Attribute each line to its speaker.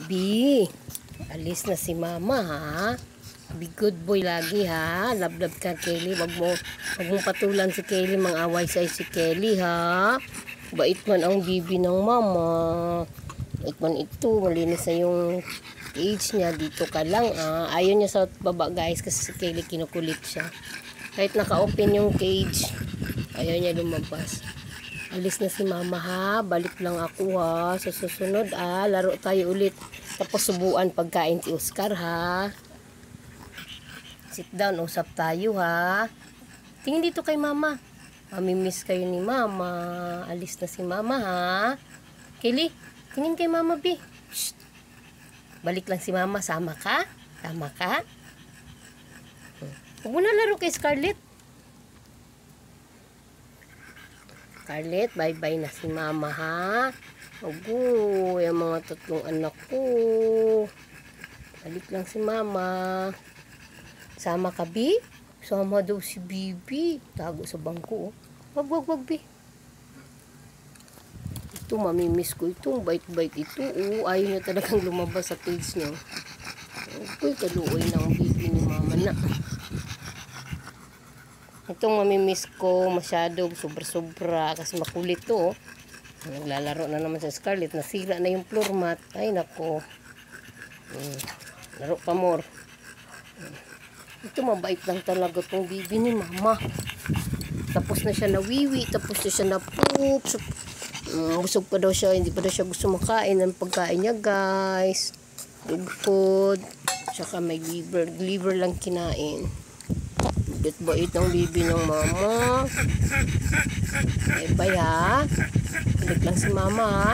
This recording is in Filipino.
Speaker 1: Bi, alis na si mama ha. Be good boy lagi ha. Love ka Kelly. Wag mong patulan si Kelly. Mang-away sa'yo si Kelly ha. Bait man ang bibi ng mama. Bait man ito. Malinis na yung age niya. Dito ka lang ha. Ayaw niya sa baba guys kasi si Kelly kinukulit siya. Kahit naka-open yung cage, ayaw niya lumabas. Alis na si mama ha. Balik lang ako ha. Sa susunod laro tayo ulit. Tapos subuan pagkain si Oscar ha. Sit down, usap tayo ha. Tingin dito kay mama. Mamimiss kayo ni mama. Alis na si mama ha. Kelly, tingin kay mama bi. Shh. Balik lang si mama. Sama ka? Sama ka? Huwag mo na laro kay Scarlett. Scarlett, bye-bye na si mama ha. Ogo, yung mga tatlong anak ko. Balik lang si mama. Sama ka, Bi? Sama daw si Bibi. Tago sa bangko. Wag, Bi. Ito, mamimiss ko ito. Bait-bait ito. Ayaw niya talagang lumabas sa cage niya. Uy, kaluoy ng Bibi ni mama na. Itong mamimiss ko masyado, sobra-sobra. Kasi makulit to. Naglalaro na naman sa Scarlett. Nasira na yung floor mat. Ay, nako. Laro pa more. Ito mabait lang talaga tong bibi ni mama. Tapos na siya nawiwi. Tapos na siya na poop. Busog pa daw siya. Hindi pa daw siya gusto makain ng pagkain niya guys. Good food. Tsaka may liver. Liver lang kinain. Bait ang bibi ng mama. Bye-bye ha. Balik lang si mama ha.